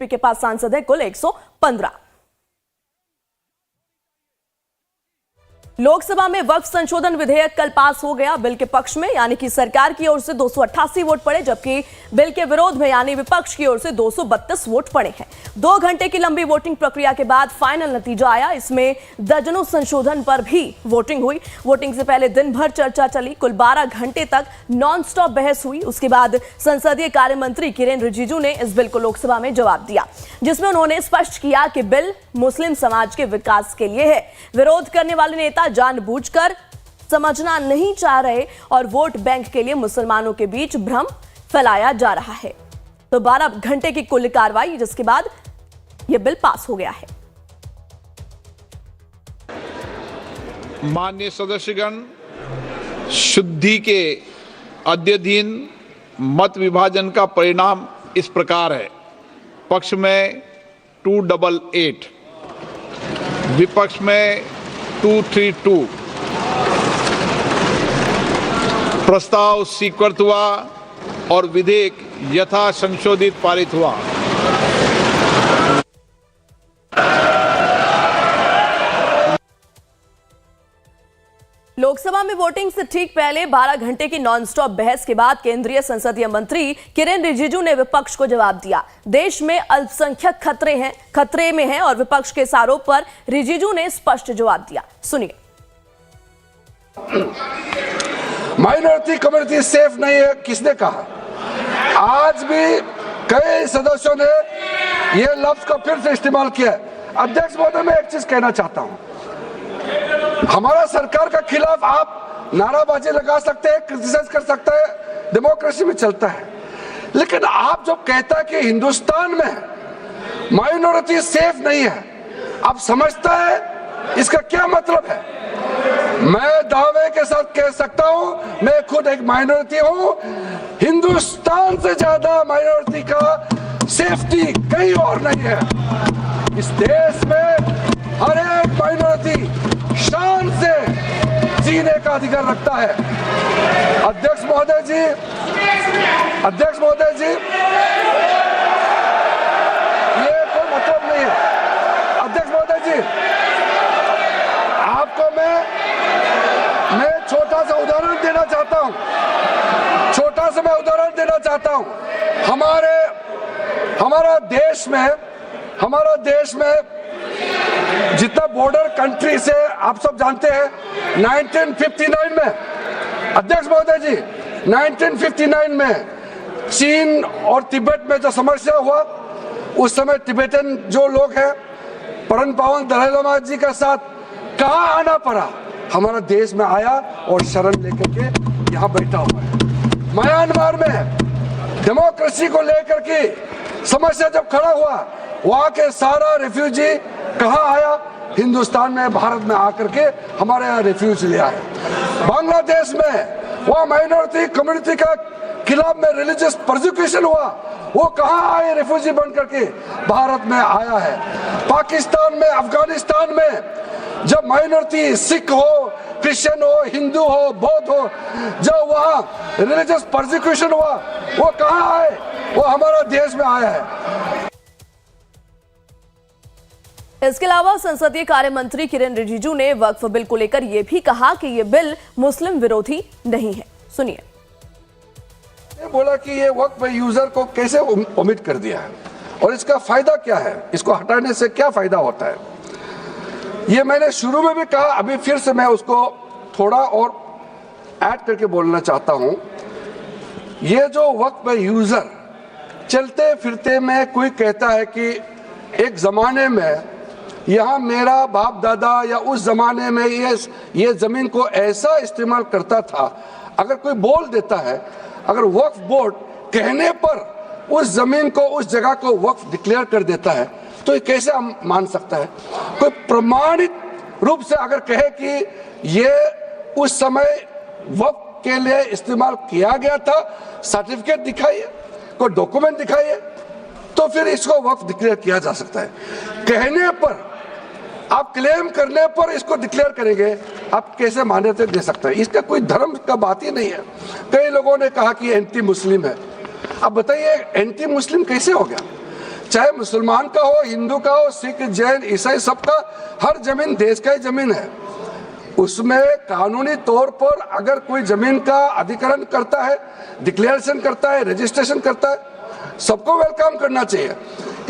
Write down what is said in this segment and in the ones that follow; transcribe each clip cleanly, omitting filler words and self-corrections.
के पास सांसद है कुल 115। लोकसभा में वक्फ संशोधन विधेयक कल पास हो गया। बिल के पक्ष में यानी कि सरकार की ओर से 288 वोट पड़े, जबकि बिल के विरोध में यानी विपक्ष की ओर से 232 वोट पड़े हैं। 2 घंटे की लंबी वोटिंग प्रक्रिया के बाद फाइनल नतीजा आया। इसमें दर्जनों संशोधन पर भी वोटिंग हुई। वोटिंग से पहले दिन भर चर्चा चली। कुल 12 घंटे तक नॉन स्टॉप बहस हुई। उसके बाद संसदीय कार्य मंत्री किरेन रिजिजू ने इस बिल को लोकसभा में जवाब दिया, जिसमें उन्होंने स्पष्ट किया कि बिल मुस्लिम समाज के विकास के लिए है। विरोध करने वाले नेता जानबूझकर समझना नहीं चाह रहे और वोट बैंक के लिए मुसलमानों के बीच भ्रम फैलाया जा रहा है। तो 12 घंटे की कुल कार्रवाई, जिसके बाद यह बिल पास हो गया है। माननीय सदस्यगण, शुद्धि के अद्यतन मत विभाजन का परिणाम इस प्रकार है। पक्ष में 288, विपक्ष में 232। प्रस्ताव स्वीकृत हुआ और विधेयक यथा संशोधित पारित हुआ। लोकसभा में वोटिंग से ठीक पहले 12 घंटे की नॉनस्टॉप बहस के बाद केंद्रीय संसदीय मंत्री किरेन रिजिजू ने विपक्ष को जवाब दिया। देश में अल्पसंख्यक खतरे में है और विपक्ष के इस आरोप पर रिजिजू ने स्पष्ट जवाब दिया। सुनिए। माइनॉरिटी कम्युनिटी सेफ नहीं है, किसने कहा? आज भी कई सदस्यों ने यह लफ्ज का फिर से इस्तेमाल किया। अध्यक्ष महोदय, मैं एक चीज कहना चाहता हूं। हमारा सरकार के खिलाफ आप नाराबाजी लगा सकते हैं, क्रिटिसाइज कर सकते हैं, डेमोक्रेसी में चलता है। लेकिन आप जो कहता है कि हिंदुस्तान में माइनॉरिटी सेफ नहीं है, आप समझता है इसका क्या मतलब है? मैं दावे के साथ कह सकता हूं, मैं खुद एक माइनॉरिटी हूं। हिंदुस्तान से ज्यादा माइनॉरिटी का सेफ्टी कहीं और नहीं है। इस देश में हर एक माइनॉरिटी शान से जीने का अधिकार रखता है। अध्यक्ष महोदय जी, ये कोई मतलब नहीं है। अध्यक्ष महोदय जी, आपको मैं छोटा सा उदाहरण देना चाहता हूं। हमारा देश में जितना बॉर्डर कंट्री से आप सब जानते हैं, 1959 में, अध्यक्ष महोदय जी, 1959 में चीन और तिब्बत में जो समस्या हुआ, उस समय तिब्बतन जो लोग हैं, परम पावन दलाई लामा जी के साथ कहां आना पड़ा? हमारा देश में आया और शरण लेकर के यहां बैठा हुआ है। म्यांमार में डेमोक्रेसी को लेकर के समस्या जब खड़ा हुआ, वहां के सारा रिफ्यूजी कहां आया? हिंदुस्तान में, भारत में आकर के हमारे यहाँ रिफ्यूज लिया है। बांग्लादेश में वहां माइनॉरिटी कम्युनिटी का खिलाफ में रिलीजियस परसिक्यूशन हुआ, वो कहां आए? रिफ्यूजी बन करके भारत में आया है। पाकिस्तान में, अफगानिस्तान में जब माइनॉरिटी सिख हो, क्रिश्चियन हो, हिंदू हो, बौद्ध हो, जब वहां रिलीजियस परसिक्यूशन हुआ, वो कहां आए? वो हमारा देश में आया है। इसके अलावा संसदीय कार्य मंत्री किरेन रिजिजू ने वक्फ बिल को लेकर यह भी कहा कि यह बिल मुस्लिम विरोधी नहीं है। सुनिए। बोला कि ये वक्फ यूजर को कैसे ओमिट कर दिया है और इसका फायदा क्या है, इसको हटाने से क्या फायदा होता है? ये मैंने शुरू में भी कहा, अभी फिर से मैं उसको थोड़ा और ऐड करके बोलना चाहता हूं। ये जो वक्फ यूजर, चलते फिरते में कोई कहता है कि एक जमाने में यहाँ मेरा बाप दादा या उस जमाने में ये जमीन को ऐसा इस्तेमाल करता था, अगर कोई बोल देता है, अगर वक्फ बोर्ड कहने पर उस जमीन को, उस जगह को वक्फ डिक्लेयर कर देता है, तो ये कैसे हम मान सकता है? कोई प्रमाणित रूप से अगर कहे कि ये उस समय वक्फ के लिए इस्तेमाल किया गया था, सर्टिफिकेट दिखाइए, कोई डॉक्यूमेंट दिखाइए, तो फिर इसको वक्फ डिक्लेयर किया जा सकता है। कहने पर, आप क्लेम करने पर इसको डिक्लेयर करेंगे, आप कैसे मान्यता दे सकते हैं? इसका कोई धर्म का बात ही नहीं है। कई लोगों ने कहा कि एंटी मुस्लिम है। अब बताइए, एंटी मुस्लिम कैसे हो गया? चाहे मुसलमान का हो, हिंदू का हो, सिख, जैन, ईसाई, सबका हर जमीन देश का ही जमीन है। उसमें कानूनी तौर पर अगर कोई जमीन का अधिग्रहण करता है, डिक्लेरेशन करता है, रजिस्ट्रेशन करता है, सबको वेलकम करना चाहिए।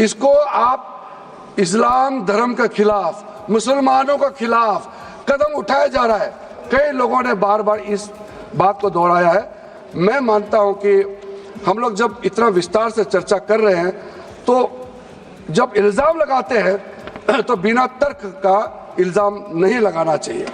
इसको आप इस्लाम धर्म के खिलाफ, मुसलमानों के खिलाफ कदम उठाया जा रहा है। कई लोगों ने बार बार इस बात को दोहराया है। मैं मानता हूं कि हम लोग जब इतना विस्तार से चर्चा कर रहे हैं तो जब इल्जाम लगाते हैं तो बिना तर्क का इल्जाम नहीं लगाना चाहिए।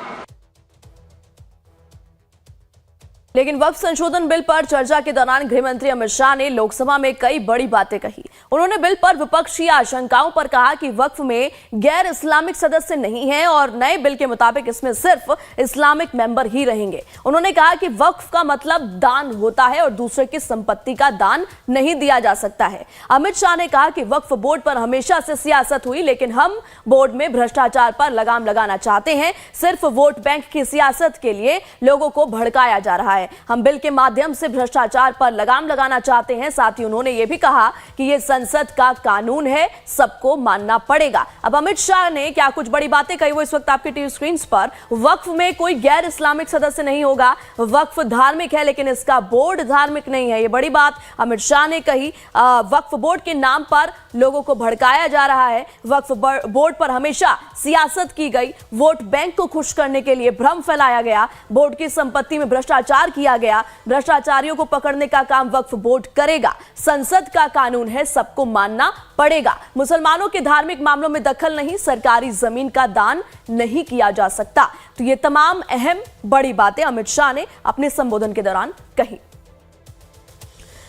लेकिन वक्फ संशोधन बिल पर चर्चा के दौरान गृह मंत्री अमित शाह ने लोकसभा में कई बड़ी बातें कही। उन्होंने बिल पर विपक्षी आशंकाओं पर कहा कि वक्फ में गैर इस्लामिक सदस्य नहीं है और नए बिल के मुताबिक इसमें सिर्फ इस्लामिक मेंबर ही रहेंगे। उन्होंने कहा कि वक्फ का मतलब दान होता है और दूसरे की संपत्ति का दान नहीं दिया जा सकता है। अमित शाह ने कहा कि वक्फ बोर्ड पर हमेशा से सियासत हुई, लेकिन हम बोर्ड में भ्रष्टाचार पर लगाम लगाना चाहते हैं। सिर्फ वोट बैंक की सियासत के लिए लोगों को भड़काया जा रहा है। हम बिल के माध्यम से भ्रष्टाचार पर लगाम लगाना चाहते हैं। साथ ही उन्होंने यह भी कहा कि यह संसद का कानून है, सबको मानना पड़ेगा। अब अमित शाह ने क्या कुछ बड़ी बातें कही वो इस वक्त आपके टीवी स्क्रीन पर। वक्फ में कोई गैर इस्लामिक सदस्य नहीं होगा। वक्फ धार्मिक है लेकिन इसका बोर्ड धार्मिक नहीं है, ये बड़ी बात अमित शाह ने कही। वक्फ बोर्ड के नाम पर लोगों को भड़काया जा रहा है। वक्फ बोर्ड पर हमेशा सियासत की गई, वोट बैंक को खुश करने के लिए भ्रम फैलाया गया, बोर्ड की संपत्ति में भ्रष्टाचार किया गया। भ्रष्टाचारियों को पकड़ने का काम वक्फ बोर्ड करेगा। संसद का कानून है, सबको मानना पड़ेगा। मुसलमानों के धार्मिक मामलों में दखल नहीं, सरकारी जमीन का दान नहीं किया जा सकता। तो ये तमाम अहम बड़ी बातें अमित शाह ने अपने संबोधन के दौरान कही।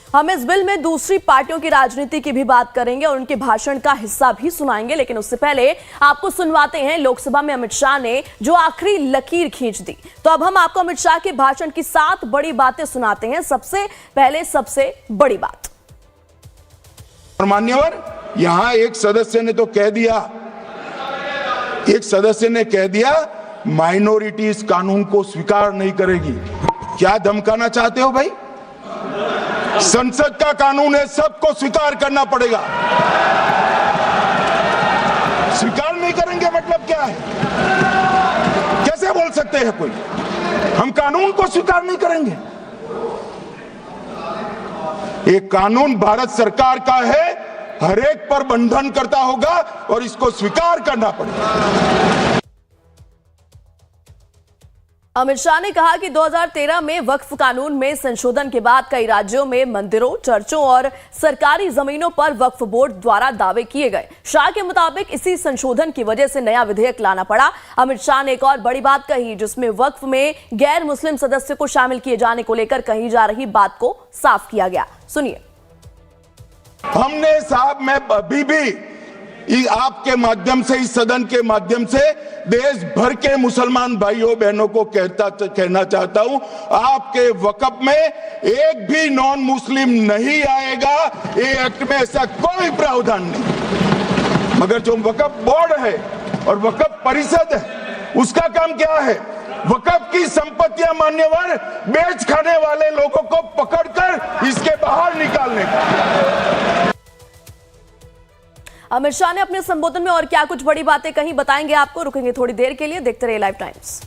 हम इस बिल में दूसरी पार्टियों की राजनीति की भी बात करेंगे और उनके भाषण का हिस्सा भी सुनाएंगे, लेकिन उससे पहले आपको सुनवाते हैं लोकसभा में अमित शाह ने जो आखिरी लकीर खींच दी। तो अब हम आपको अमित शाह के भाषण की 7 बड़ी बातें सुनाते हैं। सबसे पहले सबसे बड़ी बात, मान्यवर, यहां एक सदस्य ने तो कह दिया, एक सदस्य ने कह दिया माइनॉरिटी इस कानून को स्वीकार नहीं करेगी। क्या धमकाना चाहते हो भाई? संसद का कानून है, सबको स्वीकार करना पड़ेगा। स्वीकार नहीं करेंगे मतलब क्या है? कैसे बोल सकते हैं कोई हम कानून को स्वीकार नहीं करेंगे? एक कानून भारत सरकार का है, हर एक पर बंधन करता होगा और इसको स्वीकार करना पड़ेगा। अमित शाह ने कहा कि 2013 में वक्फ कानून में संशोधन के बाद कई राज्यों में मंदिरों, चर्चों और सरकारी जमीनों पर वक्फ बोर्ड द्वारा दावे किए गए। शाह के मुताबिक इसी संशोधन की वजह से नया विधेयक लाना पड़ा। अमित शाह ने एक और बड़ी बात कही जिसमें वक्फ में गैर मुस्लिम सदस्य को शामिल किए जाने को लेकर कही जा रही बात को साफ किया गया। सुनिए। हमने साहब, मैं अभी भी आपके माध्यम से, इस सदन के माध्यम से देश भर के मुसलमान भाइयों बहनों को कहना चाहता हूं, आपके वक्फ में एक भी नॉन मुस्लिम नहीं आएगा। ये एक्ट में ऐसा कोई प्रावधान नहीं। मगर जो वक्फ बोर्ड है और वक्फ परिषद है, उसका काम क्या है? वक्फ की संपत्तियां मान्यवर बेच खाने वाले लोगों को पकड़कर इसके बाहर निकालने का। अमित शाह ने अपने संबोधन में और क्या कुछ बड़ी बातें कही बताएंगे आपको। रुकेंगे थोड़ी देर के लिए, देखते रहिए लाइव टाइम्स।